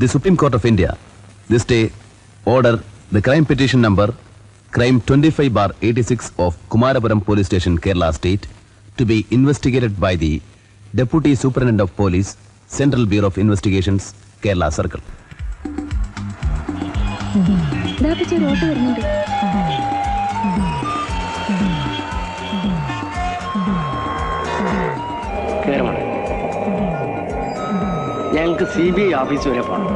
The Supreme Court of India this day order the crime petition number crime 25/86 of Kumarapuram Police Station, Kerala State to be investigated by the Deputy Superintendent of Police, Central Bureau of Investigations, Kerala Circle. ഞങ്ങൾക്ക് CBI office വരെ പോകണം.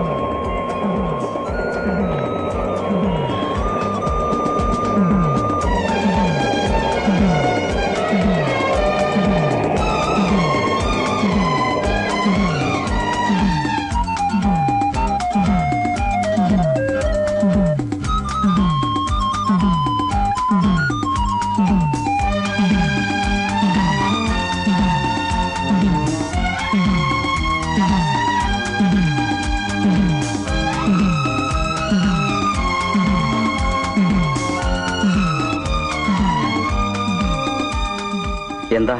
എന്താ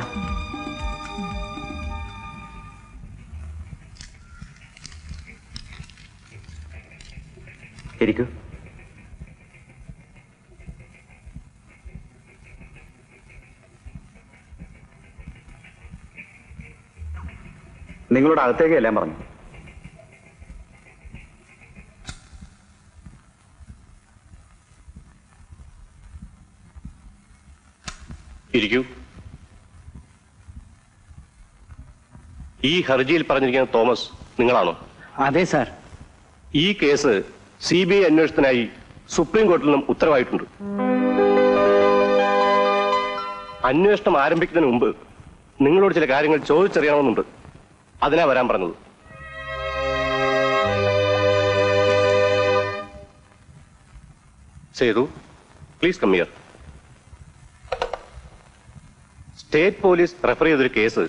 ഇരിക്കൂ. നിങ്ങളോട് അകത്തേക്ക് എല്ലാം പറഞ്ഞു. ഇരിക്കൂ. ഈ ഹർജിയിൽ പറഞ്ഞിരിക്കുന്ന തോമസ് നിങ്ങളാണോ? അതെ സാർ. ഈ കേസ് CBI അന്വേഷണത്തിനായി സുപ്രീം കോടതിയിൽ നിന്നും ഉത്തരവായിട്ടുണ്ട്. അന്വേഷണം ആരംഭിക്കുന്നതിന് മുമ്പ് നിങ്ങളോട് ചില കാര്യങ്ങൾ ചോദിച്ചറിയണമെന്നുണ്ട്. അതിനാ വരാൻ പറഞ്ഞത്. Sethu, please come here. State police refer ചെയ്തൊരു കേസ്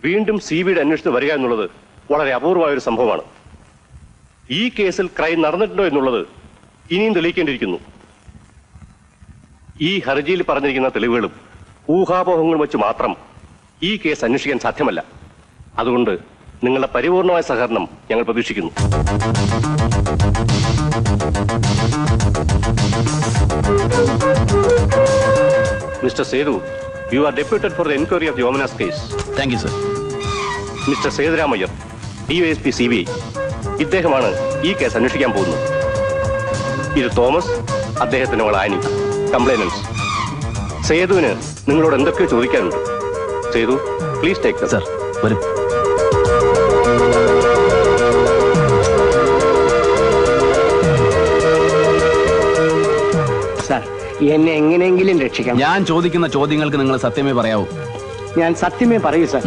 വീണ്ടും CBIയുടെ അന്വേഷണത്തിന് വരിക എന്നുള്ളത് വളരെ അപൂർവമായ ഒരു സംഭവമാണ്. ഈ കേസിൽ ക്രൈം നടന്നിട്ടുണ്ടോ എന്നുള്ളത് ഇനിയും തെളിയിക്കേണ്ടിയിരിക്കുന്നു. ഈ ഹർജിയിൽ പറഞ്ഞിരിക്കുന്ന തെളിവുകളും ഊഹാപോഹങ്ങളും വെച്ച് മാത്രം ഈ കേസ് അന്വേഷിക്കാൻ സാധ്യമല്ല. അതുകൊണ്ട് നിങ്ങളുടെ പരിപൂർണമായ സഹകരണം ഞങ്ങൾ പ്രതീക്ഷിക്കുന്നു. Mister Sethu, you are deputed for the inquiry of the Omenas case. Thank you, sir. Mister Sethuramayyar, DYSP CBI, ഇദ്ദേഹമാണ് ഈ കേസ് അന്വേഷിക്കാൻ പോകുന്നത്. ഇത് തോമസ്, അദ്ദേഹത്തിന്റെ മകൾ ആനി, കംപ്ലൈനൻസ്. സേതുവിന് നിങ്ങളോട് എന്തൊക്കെയോ ചോദിക്കാനുണ്ട്. Sethu, please take. സർ, വരും. സാർ, എന്നെ എങ്ങനെയെങ്കിലും രക്ഷിക്കാം. ഞാൻ ചോദിക്കുന്ന ചോദ്യങ്ങൾക്ക് നിങ്ങൾ സത്യമേ പറയാവൂ. ഞാൻ സത്യമേ പറയൂ സാർ.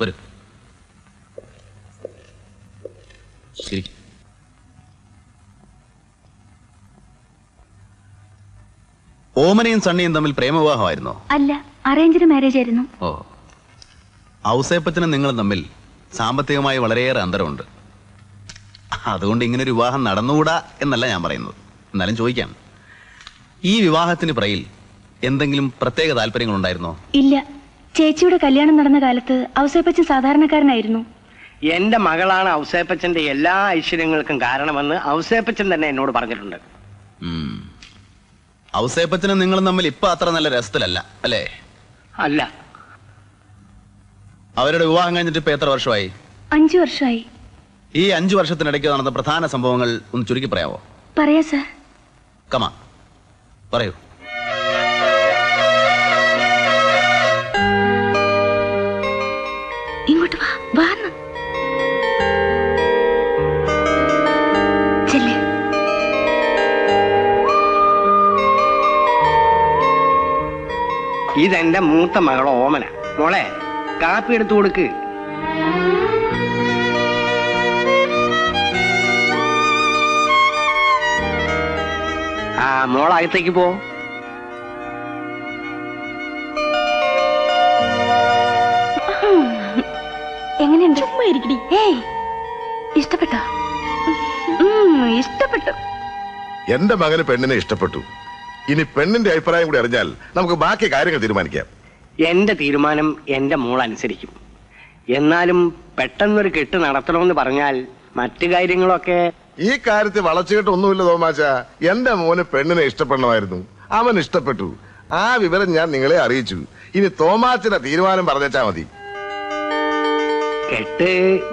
വരും. ശരി. ഓമനയും സണ്ണിയും തമ്മിൽ പ്രേമവിവാഹമായിരുന്നോ? അല്ല, അറേഞ്ച്ഡ് മാരേജ് ആയിരുന്നു. ഓ, ഔസേപ്പച്ചനും നിങ്ങളും തമ്മിൽ സാമ്പത്തികമായി വളരെയേറെ അന്തരമുണ്ട്. അതുകൊണ്ട് ഇങ്ങനൊരു വിവാഹം നടന്നുകൂടാ എന്നല്ല ഞാൻ പറയുന്നത്. എന്നാലും ചോദിക്കാം, ഈ വിവാഹത്തിന് പുറകിൽ എന്തെങ്കിലും പ്രത്യേക താല്പര്യങ്ങൾ ഉണ്ടായിരുന്നോ? ഇല്ല, ചേച്ചിയുടെ കല്യാണം നടന്ന കാലത്ത് ഔസേപ്പച്ചൻ സാധാരണക്കാരനായിരുന്നു. എന്റെ മകളാണ് ഔസേപ്പച്ചന്റെ എല്ലാ ഐശ്വര്യങ്ങൾക്കും കാരണമെന്ന് ഔസേപ്പച്ചൻ തന്നെ എന്നോട് പറഞ്ഞിട്ടുണ്ട്. ഔസേപ്പച്ചനും നിങ്ങളും തമ്മിൽ ഇപ്പൊ അത്ര നല്ല രസത്തിലല്ല അല്ലേ? അല്ല. അവരുടെ വിവാഹം കഴിഞ്ഞിട്ട് ഇപ്പൊ എത്ര വർഷമായി? 5 വർഷമായി. ഈ 5 വർഷത്തിനിടയ്ക്ക് നടന്ന പ്രധാന സംഭവങ്ങൾ ഒന്ന് ചുരുക്കി പറയാവോ? പറയാ സാർ. കമാ, പറയൂ. ഇങ്ങോട്ട് വാ, വാന്ന് ചെല്ലേ. ഇതെന്റെ മൂത്ത മകൾ ഓമന. മോളെ, കാപ്പി എടുത്തു കൊടുക്ക്. മോളകത്തേക്ക് പോ. എങ്ങനെയുണ്ട്? ചുമ്മാ ഇരിക്കടി. ഏയ്, ഇഷ്ടപ്പെട്ടോ? ഇഷ്ടപ്പെട്ടു. എന്റെ മകന് പെണ്ണിനെ ഇഷ്ടപ്പെട്ടു. ഇനി പെണ്ണിന്റെ അഭിപ്രായം കൂടി അറിഞ്ഞാൽ നമുക്ക് ബാക്കി കാര്യങ്ങൾ തീരുമാനിക്കാം. എന്റെ തീരുമാനം എന്റെ മോൾ അനുസരിക്കും. എന്നാലും പെട്ടെന്നൊരു കെട്ട് നടത്തണമെന്ന് പറഞ്ഞാൽ മറ്റു കാര്യങ്ങളൊക്കെ. ഈ കാര്യത്തിൽ വളച്ചുകെട്ടൊന്നുമില്ല തോമാച്ച. എന്റെ മോന് പെണ്ണിനെ ഇഷ്ടപ്പെടണമായിരുന്നു, അവൻ ഇഷ്ടപ്പെട്ടു. ആ വിവരം ഞാൻ നിങ്ങളെ അറിയിച്ചു. ഇനി തോമാച്ചന്റെ തീരുമാനം പറഞ്ഞാ മതി. കെട്ട്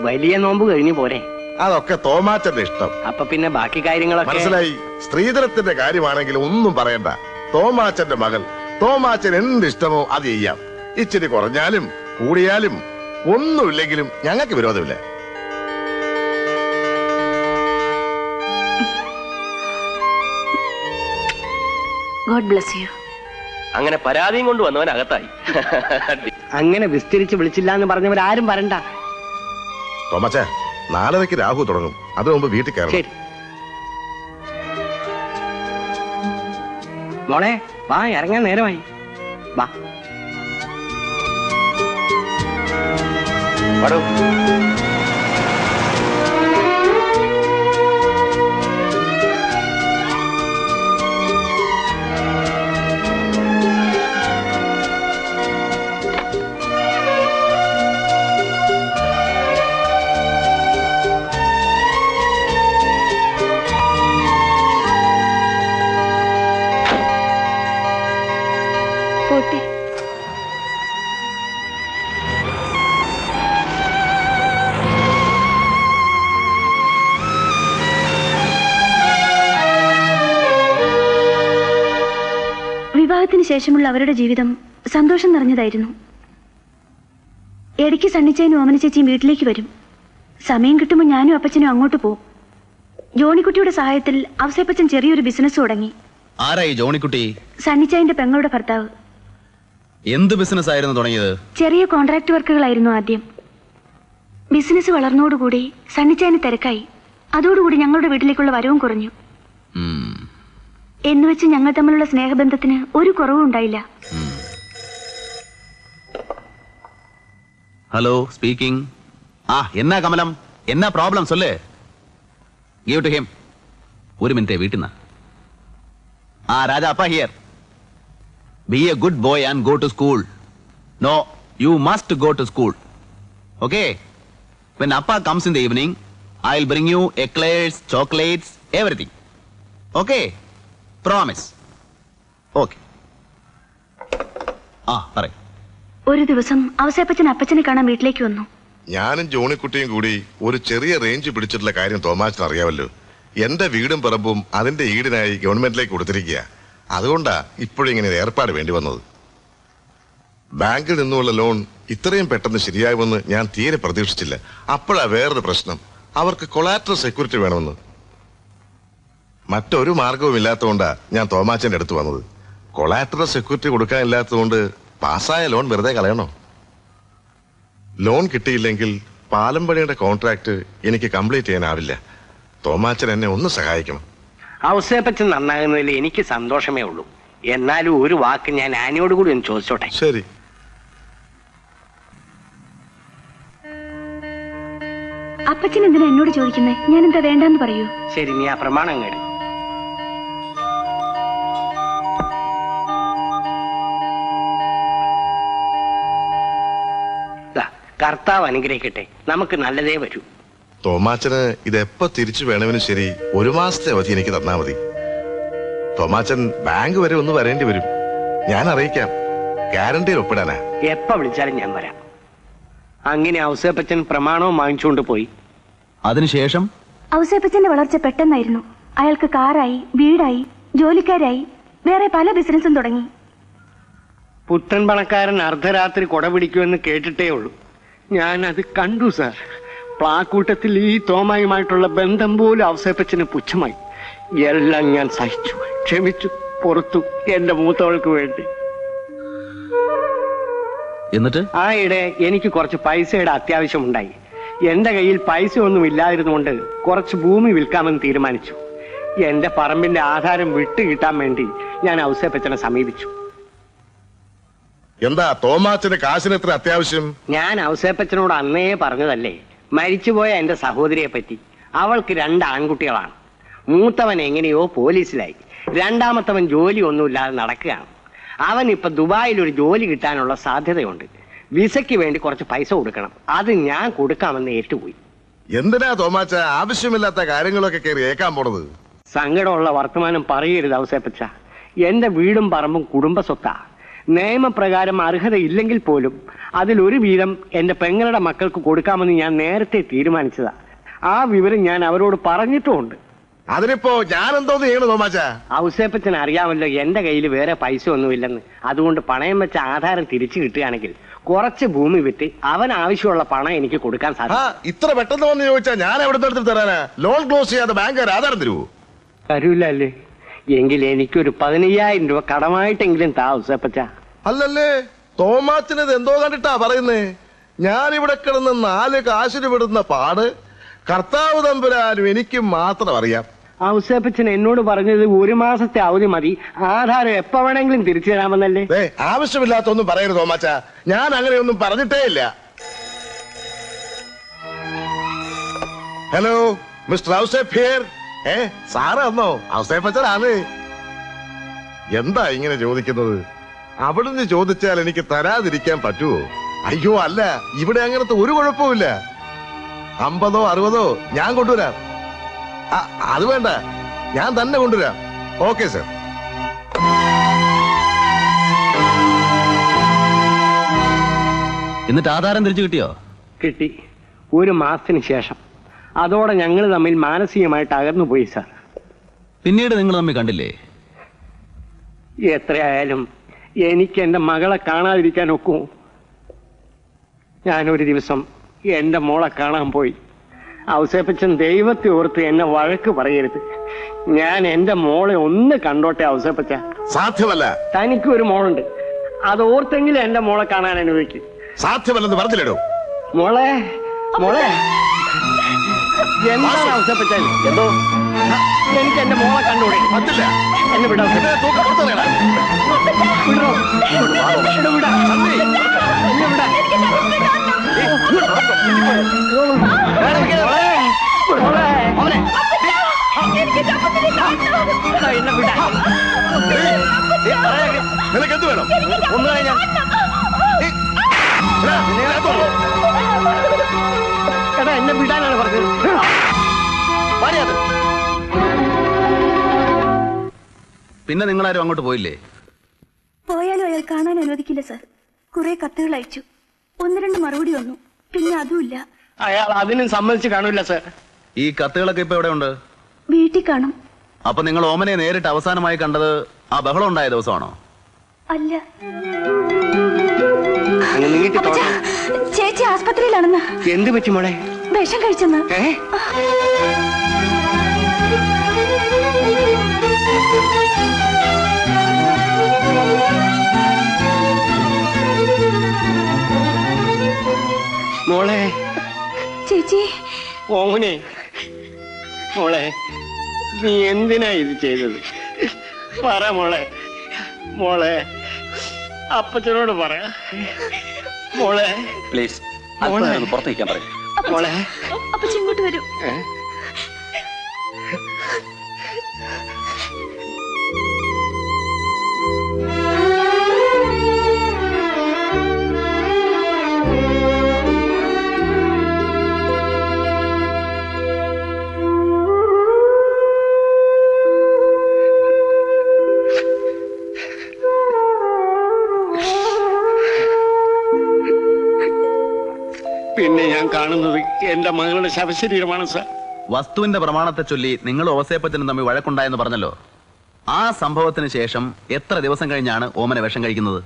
വലിയ നോമ്പ് കഴിഞ്ഞു പോരെ? അതൊക്കെ തോമാച്ചന്റെ ഇഷ്ടം. അപ്പൊ പിന്നെ ബാക്കി കാര്യങ്ങളൊക്കെ മനസ്സിലായി. സ്ത്രീധനത്തിന്റെ കാര്യമാണെങ്കിൽ ഒന്നും പറയണ്ട. തോമാച്ചന്റെ മകൾ, തോമാച്ചൻ എന്ത് ഇഷ്ടമോ അത് ചെയ്യാം. ഇച്ചിരി കുറഞ്ഞാലും കൂടിയാലും ഒന്നുമില്ലെങ്കിലും ഞങ്ങൾക്ക് വിരോധമില്ല. God bless you. അങ്ങനെ പരാതിയും കൊണ്ട് വന്നവൻ അകത്തായി. അങ്ങനെ വിസ്തരിച്ച് വിളിച്ചില്ല എന്ന് പറഞ്ഞവരാരും വരണ്ട. തോമാച്ച, 4:30 രാഹു തുടങ്ങും. അത് മുമ്പ് വീട്ടിൽ കയറണം. ശരി മോളെ, വാ, ഇറങ്ങാൻ നേരമായി. വാ. വരൂ. പോട്ടെ. വിവാഹത്തിന് ശേഷമുള്ള അവരുടെ ജീവിതം സന്തോഷം നിറഞ്ഞതായിരുന്നു. ഇടയ്ക്ക് സണ്ണിച്ചേനും ഓമന ചേച്ചിയും വീട്ടിലേക്ക് വരും. സമയം കിട്ടുമ്പോൾ ഞാനും അപ്പച്ചനും അങ്ങോട്ട് പോകും. ജോണിക്കുട്ടിയുടെ സഹായത്തിൽ അവസേപ്പച്ചൻ ചെറിയൊരു ബിസിനസ് തുടങ്ങി. ആരായി ജോണിക്കുട്ടി? സണ്ണിച്ചായന്റെ പെങ്ങളുടെ ഭർത്താവ്. എന്ത് ബിസിനസ് ആയിരുന്നു തുടങ്ങിയത്? ചെറിയ കോൺട്രാക്ട് വർക്കുകളായിരുന്നു ആദ്യം. ബിസിനസ് വളർന്നോടുകൂടി സണ്ണിച്ചായന് തിരക്കായി. അതോടുകൂടി ഞങ്ങളുടെ വീട്ടിലേക്കുള്ള വരവും കുറഞ്ഞു. എന്നുവെച്ച് ഞങ്ങൾ തമ്മിലുള്ള സ്നേഹബന്ധത്തിന് ഒരു കുറവും ഉണ്ടായില്ല. Hello, speaking. എന്നാ കമലം, എന്നാ പ്രോബ്ലം സൊല്ലേ? Give to him. ഒരു മിനിറ്റ്, വീട്ടിൽ നിന്ന്. രാജ, അപ്പ here. Be a good boy and go to school. No, you must go to school. Okay? When Appa comes in the evening, I'll bring you eclairs, chocolates, everything. Okay? Promise. Okay. പറയ്. ഒരു ദിവസം അവസേപ്പച്ചൻ അപ്പച്ചനെ കാണാൻ വീട്ടിലേക്ക് വന്നു. ഞാനും ജോണിക്കുട്ടിയും കൂടി ഒരു ചെറിയ റേഞ്ച് പിടിച്ചിട്ടുള്ള കാര്യം തോമാച്ചൻ അറിയാമല്ലോ. എന്റെ വീടും പറമ്പും അതിന്റെ ഈടിനായി ഗവൺമെന്റിലേക്ക് കൊടുത്തിരിക്കുക. അതുകൊണ്ടാ ഇപ്പോഴിങ്ങനെ ഏർപ്പാട് വേണ്ടി വന്നത്. ബാങ്കിൽ നിന്നുള്ള ലോൺ ഇത്രയും പെട്ടെന്ന് ശരിയാകുമെന്ന് ഞാൻ തീരെ പ്രതീക്ഷിച്ചില്ല. അപ്പോഴാ വേറൊരു പ്രശ്നം, അവർക്ക് കൊളാറ്ററൽ സെക്യൂരിറ്റി വേണമെന്ന്. മറ്റൊരു മാർഗവും ഇല്ലാത്തതുകൊണ്ടാ ഞാൻ തോമാച്ചന്റെ അടുത്ത് വന്നത്. കൊളാറ്ററൽ സെക്യൂരിറ്റി കൊടുക്കാനില്ലാത്തതുകൊണ്ട് പാസ്സായ ലോൺ വെറുതെ കളയണോ? ലോൺ കിട്ടിയില്ലെങ്കിൽ പാലം പണിയുടെ കോൺട്രാക്ട് എനിക്ക് കംപ്ലീറ്റ് ചെയ്യാനാവില്ല. തോമാച്ചൻ എന്നെ ഒന്ന് സഹായിക്കണം. ഔസേപ്പച്ചൻ നന്നാകുന്നതിൽ എനിക്ക് സന്തോഷമേ ഉള്ളൂ. എന്നാലും ഒരു വാക്ക് ഞാൻ ആനിയോട് കൂടി ഒന്ന് ചോദിച്ചോട്ടെ? ശരി. അപ്പച്ചൻ എന്തിനാ എന്നോട് ചോദിക്കുന്നത്? ഞാൻ എന്താ വേണ്ടെന്ന് പറയൂ. ശരി, നീ ആ പ്രമാണം കേട്. കർത്താവ് അനുഗ്രഹിക്കട്ടെ, നമുക്ക് നല്ലതേ വരൂ. തോമാച്ചന് ഇതെപ്പോ തിരിച്ചു വേണമെങ്കിലും ശരി 1 മാസത്തെ അവധി എനിക്ക് തന്നാ മതി. തോമാച്ചൻ ബാങ്ക് വരെ ഒന്ന് വരേണ്ടി വരും. ഞാൻ അറിയിക്കാം. ഗ്യാരണ്ടിയിൽ ഒപ്പിടാനാ. എപ്പ വിളിച്ചാലും ഞാൻ വരാം. അങ്ങനെ ഔസേപ്പച്ചൻ പ്രമാണവും വാങ്ങിച്ചുകൊണ്ട് പോയി. അതിനുശേഷം ഔസേപ്പച്ചന്റെ വളർച്ച പെട്ടെന്നായിരുന്നു. അയാൾക്ക് കാറായി, വീടായി, ജോലിക്കാരായി, വേറെ പല ബിസിനസ്സും തുടങ്ങി. പുത്തൻ പണക്കാരൻ അർദ്ധരാത്രി കൊട പിടിക്കുമെന്ന് കേട്ടിട്ടേ ഉള്ളൂ. ഞാൻ അത് കണ്ടു സാർ. പ്ലാക്കൂട്ടത്തിൽ ഈ തോമായുമായിട്ടുള്ള ബന്ധം പോലും ഔസേപ്പച്ചന് പുച്ഛമായി. എല്ലാം ഞാൻ സഹിച്ചു, ക്ഷമിച്ചു, പുറത്തു, എന്റെ മൂത്തവൾക്ക് വേണ്ടി. എന്നിട്ട് ആയിടെ എനിക്ക് കുറച്ച് പൈസയുടെ അത്യാവശ്യമുണ്ടായി. എന്റെ കയ്യിൽ പൈസ ഒന്നും ഇല്ലാതിരുന്നുകൊണ്ട് കുറച്ച് ഭൂമി വിൽക്കാമെന്ന് തീരുമാനിച്ചു. എന്റെ പറമ്പിന്റെ ആധാരം വിട്ടു കിട്ടാൻ വേണ്ടി ഞാൻ ഔസേപ്പച്ചനെ സമീപിച്ചു. എന്താ തോമാച്ചന് കാശിന് എത്ര അത്യാവശ്യം? ഞാൻ ഔസേപ്പച്ചനോട് അന്നേ പറഞ്ഞതല്ലേ മരിച്ചുപോയ എന്റെ സഹോദരിയെ പറ്റി. അവൾക്ക് 2 ആൺകുട്ടികളാണ്. മൂത്തവൻ എങ്ങനെയോ പോലീസിലായി, രണ്ടാമത്തവൻ ജോലി ഒന്നുമില്ലാതെ നടക്കുകയാണ്. അവൻ ഇപ്പൊ ദുബായിൽ ഒരു ജോലി കിട്ടാനുള്ള സാധ്യതയുണ്ട്. വിസയ്ക്ക് വേണ്ടി കുറച്ച് പൈസ കൊടുക്കണം. അത് ഞാൻ കൊടുക്കാമെന്ന് ഏറ്റുപോയി. എന്തിനാ തോമാച്ച ആവശ്യമില്ലാത്ത കാര്യങ്ങളൊക്കെ കയറി ഏക്കാൻ പോണത്? സങ്കടമുള്ള വർത്തമാനം പറയരുത് ഔസേപ്പച്ച. എന്റെ വീടും പറമ്പും കുടുംബ സ്വത്താ. നിയമപ്രകാരം അർഹതയില്ലെങ്കിൽ പോലും അതിലൊരു വീതം എന്റെ പെങ്ങളുടെ മക്കൾക്ക് കൊടുക്കാമെന്ന് ഞാൻ നേരത്തെ തീരുമാനിച്ചതാ. ആ വിവരം ഞാൻ അവരോട് പറഞ്ഞിട്ടുമുണ്ട്. അതിനിപ്പോ ഞാൻ എന്തോന്ന് ചെയ്യണു തോമാച്ച? ഔസേപ്പച്ചന് അറിയാമല്ലോ എന്റെ കയ്യിൽ വേറെ പൈസ ഒന്നുമില്ലെന്ന്. അതുകൊണ്ട് പണയം വെച്ച ആധാരം തിരിച്ചു കിട്ടുകയാണെങ്കിൽ കുറച്ച് ഭൂമി വിറ്റ് അവൻ ആവശ്യമുള്ള പണം എനിക്ക് കൊടുക്കാൻ സാധിക്കും. ഇത്ര പെട്ടെന്ന് വന്ന് ചോദിച്ചാ ഞാൻ എവിടെ എടുത്ത് തരാനാ? ലോൺ ക്ലോസ് ചെയ്യാതെ ബാങ്കുകാർ ആധാരം തരുവോ? തരൂല അല്ലേ? എങ്കിൽ എനിക്കൊരു 15,000 രൂപ കടമായിട്ടെങ്കിലും താ ഔസേപ്പച്ച. അല്ലല്ലേ, തോമാച്ചിനത് എന്തോ കണ്ടിട്ടാ പറയുന്നേ? ഞാനിവിടെ കിടന്ന് 4 കാശിന് വിടുന്ന പാട് കർത്താവ് തമ്പുരാനും എനിക്കും മാത്രം അറിയാം. ഔസേപ്പച്ചൻ എന്നോട് പറഞ്ഞത് 1 മാസത്തെ അവധി മതി, ആധാരം എപ്പോ വേണമെങ്കിലും തിരിച്ചു തരാമെന്നല്ലേ? ആവശ്യമില്ലാത്തൊന്നും പറയരുത് തോമാച്ച, ഞാൻ അങ്ങനെയൊന്നും പറഞ്ഞിട്ടേ ഇല്ല. Hello mister Ouseph here. Sir വന്നോ? ഔസേപ്പച്ചനാണ്. എന്താ ഇങ്ങനെ ചോദിക്കുന്നത്? അവിടുന്ന് ചോദിച്ചാൽ എനിക്ക് തരാതിരിക്കാൻ പറ്റുമോ? അയ്യോ അല്ല, ഇവിടെ അങ്ങനത്തെ ഒരു കുഴപ്പമില്ല. 50ഓ 60ഓ ഞാൻ കൊണ്ടുവരാം. അത് വേണ്ട, ഞാൻ തന്നെ കൊണ്ടുവരാം. Okay sir. എന്നിട്ട് ആധാരം തിരിച്ചു കിട്ടിയോ? കിട്ടി, 1 മാസത്തിന് ശേഷം. അതോടെ ഞങ്ങൾ തമ്മിൽ മാനസികമായിട്ട് അകന്നു പോയി സാർ. പിന്നീട് നിങ്ങൾ തമ്മിൽ കണ്ടില്ലേ? എത്രയായാലും എനിക്ക് എന്റെ മകളെ കാണാതിരിക്കാൻ ഒക്കുമോ? ഞാനൊരു ദിവസം എന്റെ മോളെ കാണാൻ പോയി. ഔസേപ്പച്ചൻ ദൈവത്തെ ഓർത്ത് എന്നെ വഴക്ക് പറയരുത്. ഞാൻ എന്റെ മോളെ ഒന്ന് കണ്ടോട്ടെ ഔസേപ്പച്ച. സാധ്യമല്ല. തനിക്ക് ഒരു മോളുണ്ട്, അത് ഓർത്തെങ്കിലും എന്റെ മോളെ കാണാൻ അനുവദിക്കും. സാധ്യമല്ലെന്ന് പറഞ്ഞില്ലടോ. മോളെ മോളെ എന്താണ് ഔസേപ്പച്ച? എന്തോ എനിക്ക് എന്റെ മോളെ കണ്ടൂടെ? പറ്റില്ല. എന്നെ വിടാ. വിടോ. വിടോ, വിടാ. എന്നെ വിടാ. നിനക്ക് എന്ത് വേണം? ഒന്ന് കഴിഞ്ഞാൽ എടാ, എന്നെ വിടാനാണ് പറഞ്ഞത്. പിന്നെ നിങ്ങളാരും അങ്ങോട്ട് പോയില്ലേ? പോയാലും അയാൾ കാണാൻ അനുവദിക്കില്ല സാർ. കുറെ കത്തുകൾ അയച്ചു, 1-2 മറുപടി വന്നു, പിന്നെ അതുമില്ല. അയാൾ അതിനും സമ്മതിച്ച് കാണൂല സാർ. ഈ കത്തുകളൊക്കെ ഇപ്പൊ എവിടെ ഉണ്ട്? വീട്ടിൽ കാണും. അപ്പൊ നിങ്ങൾ ഓമനെ നേരിട്ട് അവസാനമായി കണ്ടത് ആ ബഹളം ഉണ്ടായ ദിവസമാണോ? അല്ല, ചേച്ചി ആസ്പത്രിയിലാണെന്ന്. എന്ത് പറ്റി മോളെ? വിഷം കഴിച്ചെന്ന്. മോളെ. ചേച്ചി. ഓമനെ, മോളെ നീ എന്തിനാ ഇത് ചെയ്തത്? പറ മോളെ. മോളെ അപ്പച്ചനോട് പറ മോളെ. പ്ലീസ് പുറത്തേക്കാൻ പറയും. മോളെ അപ്പച്ചൻ ഇങ്ങോട്ട് വരൂ. പിന്നെ ഞാൻ കാണുന്നത് എന്റെ മകളുടെ ശവശരീരമാണ് സാർ. വസ്തുവിന്റെ പ്രമാണത്തെ ചൊല്ലി നിങ്ങൾ ഓസേപ്പച്ചനും തമ്മിൽ വഴക്കുണ്ടായെന്ന് പറഞ്ഞല്ലോ. ആ സംഭവത്തിന് ശേഷം എത്ര ദിവസം കഴിഞ്ഞാണ് ഓമന വിഷം കഴിക്കുന്നത്?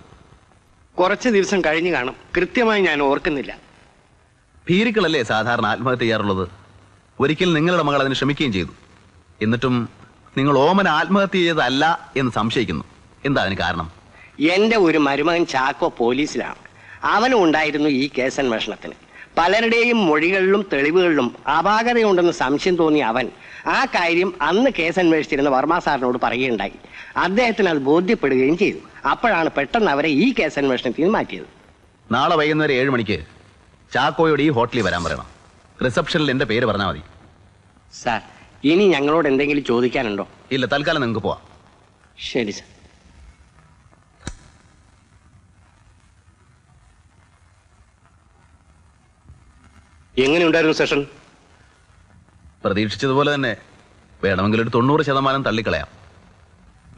കുറച്ച് ദിവസം കഴിഞ്ഞു കാണും, കൃത്യമായി ഞാൻ ഓർക്കുന്നില്ല. ഭീരുക്കളല്ലേ സാധാരണ ആത്മഹത്യ ചെയ്യാറുള്ളത്. ഒരിക്കൽ നിങ്ങളുടെ മകൾ അതിന് ശ്രമിക്കുകയും ചെയ്തു. എന്നിട്ടും നിങ്ങൾ ഓമന ആത്മഹത്യ ചെയ്തതല്ല എന്ന് സംശയിക്കുന്നു. എന്താ അതിന് കാരണം? എന്റെ ഒരു മരുമകൻ ചാക്കോ പോലീസിലാണ്. അവനും ഉണ്ടായിരുന്നു ഈ കേസന്വേഷണത്തിന്. പലരുടെയും മൊഴികളിലും തെളിവുകളിലും അപാകതയുണ്ടെന്ന് സംശയം തോന്നിയ അവൻ ആ കാര്യം അന്ന് കേസന്വേഷിച്ചിരുന്ന വർമ്മ സാറിനോട് പറയുകയുണ്ടായി. അദ്ദേഹത്തിന് അത് ബോധ്യപ്പെടുകയും ചെയ്തു. അപ്പോഴാണ് പെട്ടെന്ന് അവരെ ഈ കേസന്വേഷണത്തിൽ മാറ്റിയത്. നാളെ വൈകുന്നേരം 7 മണിക്ക് ചാക്കോയോട് ഈ ഹോട്ടലിൽ വരാൻ പറയണം. റിസപ്ഷനിൽ എന്റെ പേര് പറഞ്ഞാൽ മതി. സാർ, ഇനി ഞങ്ങളോട് എന്തെങ്കിലും ചോദിക്കാനുണ്ടോ? ഇല്ല, തൽക്കാലം നിങ്ങൾക്ക് പോവാം. ശരി സാർ. എങ്ങനെയുണ്ടായിരുന്നു സെഷൻ? പ്രതീക്ഷിച്ചതുപോലെ തന്നെ. വേണമെങ്കിൽ ഒരു 90% തള്ളിക്കളയാം.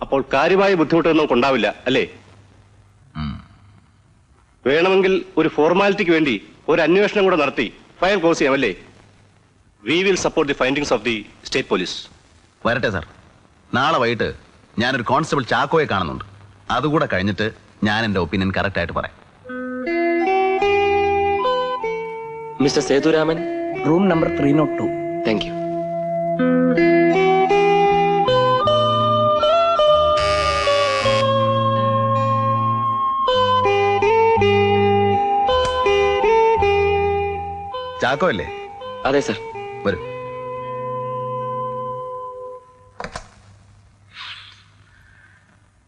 അപ്പോൾ കാര്യമായ ബുദ്ധിമുട്ടൊന്നും ഉണ്ടാവില്ല അല്ലേ? വേണമെങ്കിൽ ഒരു ഫോർമാലിറ്റിക്ക് വേണ്ടി ഒരു അന്വേഷണം കൂടെ നടത്തി ഫയൽ ക്ലോസ് ചെയ്യാം അല്ലേ? We will support the findings of the state police. വരട്ടെ സാർ. നാളെ വൈകിട്ട് ഞാനൊരു കോൺസ്റ്റബിൾ ചാക്കോയെ കാണുന്നുണ്ട്. അതുകൂടെ കഴിഞ്ഞിട്ട് ഞാൻ എൻ്റെ ഒപ്പീനിയൻ കറക്റ്റ് ആയിട്ട് പറയാം. Mister Sethuraman, room number 302. Thank you. Chacko അല്ലേ? അതെ സർ. വരൂ.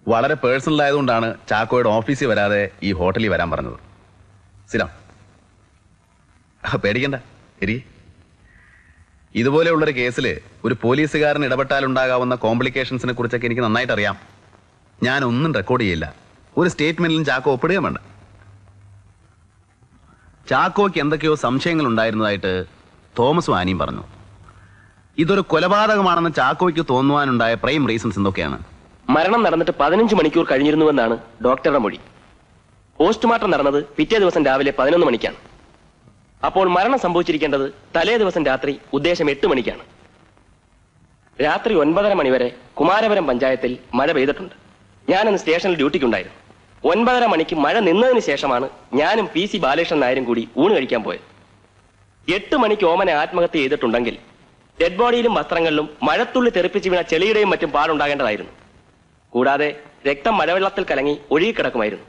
വളരെ പേഴ്സണൽ ആയതുകൊണ്ടാണ് ചാക്കോയുടെ ഓഫീസിൽ വരാതെ ഈ ഹോട്ടലിൽ വരാൻ പറഞ്ഞത്. സിരാം, പേടിക്കണ്ട. ഇതുപോലെയുള്ളൊരു കേസിൽ ഒരു പോലീസുകാരൻ ഇടപെട്ടാലുണ്ടാകാവുന്ന കോംപ്ലിക്കേഷൻസിനെ കുറിച്ചൊക്കെ എനിക്ക് നന്നായിട്ട് അറിയാം. ഞാനൊന്നും റെക്കോർഡ് ചെയ്യില്ല. ഒരു സ്റ്റേറ്റ്മെന്റിലും ചാക്കോ ഒപ്പിടുകയും വേണ്ട. ചാക്കോയ്ക്ക് എന്തൊക്കെയോ സംശയങ്ങൾ ഉണ്ടായിരുന്നതായിട്ട് തോമസും ആനിയും പറഞ്ഞു. ഇതൊരു കൊലപാതകമാണെന്ന് ചാക്കോയ്ക്ക് തോന്നുവാനുണ്ടായ പ്രൈം റീസൺസ് എന്തൊക്കെയാണ്? മരണം നടന്നിട്ട് 15 മണിക്കൂർ കഴിഞ്ഞിരുന്നുവെന്നാണ് ഡോക്ടറുടെ മൊഴി. പോസ്റ്റ്മോർട്ടം നടന്നത് പിറ്റേ ദിവസം രാവിലെ 11 മണിക്കാണ്. അപ്പോൾ മരണം സംഭവിച്ചിരിക്കേണ്ടത് തലേ ദിവസം രാത്രി ഉദ്ദേശം 8 മണിക്കാണ്. രാത്രി 9:30 മണിവരെ കുമാരപുരം പഞ്ചായത്തിൽ മഴ പെയ്തിട്ടുണ്ട്. ഞാനന്ന് സ്റ്റേഷനിൽ ഡ്യൂട്ടിക്കുണ്ടായിരുന്നു. 9:30 മണിക്ക് മഴ നിന്നതിന് ശേഷമാണ് ഞാനും PC ബാലകൃഷ്ണൻ നായരും കൂടി ഊണ് കഴിക്കാൻ പോയത്. 8 മണിക്ക് ഓമനെ ആത്മഹത്യ ചെയ്തിട്ടുണ്ടെങ്കിൽ ഡെഡ് ബോഡിയിലും വസ്ത്രങ്ങളിലും മഴത്തുള്ളി തെറിപ്പിച്ച് വീണ ചെളിയുടെയും മറ്റും പാടുണ്ടാകേണ്ടതായിരുന്നു. കൂടാതെ രക്തം മഴവെള്ളത്തിൽ കലങ്ങി ഒഴുകിക്കിടക്കുമായിരുന്നു.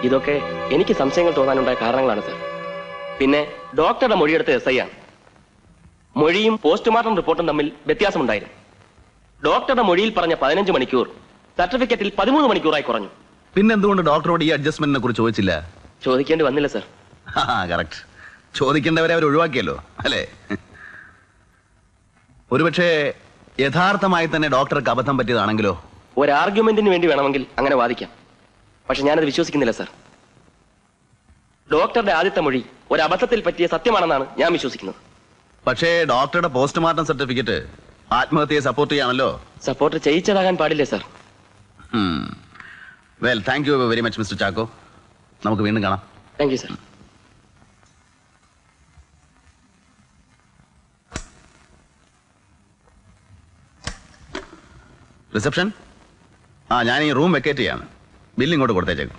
ഇതൊക്കെ എനിക്ക് സംശയങ്ങൾ തോന്നാനുണ്ടായ കാരണങ്ങളാണ് സർ. പിന്നെ ഡോക്ടറുടെ മൊഴിയെടുത്ത SI ആണ്. മൊഴിയും പോസ്റ്റ്മോർട്ടം റിപ്പോർട്ടും തമ്മിൽ വ്യത്യാസമുണ്ടായിരുന്നു. ഡോക്ടറുടെ മൊഴിയിൽ പറഞ്ഞ 15 മണിക്കൂർ സർട്ടിഫിക്കറ്റിൽ 13 മണിക്കൂറായി കുറഞ്ഞു. പിന്നെന്തുകൊണ്ട് ഡോക്ടറോട് ഈ അഡ്ജസ്റ്റ്മെന്റിനെ കുറിച്ച് ചോദിച്ചില്ല? ചോദിക്കേണ്ടി വന്നില്ല സർ. കറക്റ്റ്. ചോദിക്കേണ്ടവരെ അവർ ഒഴിവാക്കിയല്ലോ അല്ലേ? ഒരുപക്ഷെ യഥാർത്ഥമായി തന്നെ ഡോക്ടർക്ക് അബദ്ധം പറ്റിയതാണെങ്കിലോ? ഒരു ആർഗ്യുമെന്റിന് വേണ്ടി വേണമെങ്കിൽ അങ്ങനെ വാദിക്കാം. പക്ഷെ ഞാനത് വിശ്വസിക്കുന്നില്ല സർ. ഡോക്ടറുടെ ആദ്യത്തെ മൊഴി ഒരു അബദ്ധത്തിൽ പറ്റിയ സത്യമാണെന്നാണ് ഞാൻ വിശ്വസിക്കുന്നത്. പക്ഷേ ഡോക്ടറുടെ പോസ്റ്റ്മോർട്ടം സർട്ടിഫിക്കറ്റ് ആത്മഹത്യയെ സപ്പോർട്ട് ചെയ്യാണല്ലോ. സപ്പോർട്ട് ചെയ്യിച്ചതാകാൻ പാടില്ലേ sir. Well, thank you very much mister Chacko. നമുക്ക് വീണ്ടും കാണാം. Thank you sir. റിസപ്ഷൻ. ഞാൻ ഈ റൂം വെക്കേറ്റ് ചെയ്യാണ്. ബില്ല് ഇങ്ങോട്ട് കൊടുത്തേച്ചേക്കും.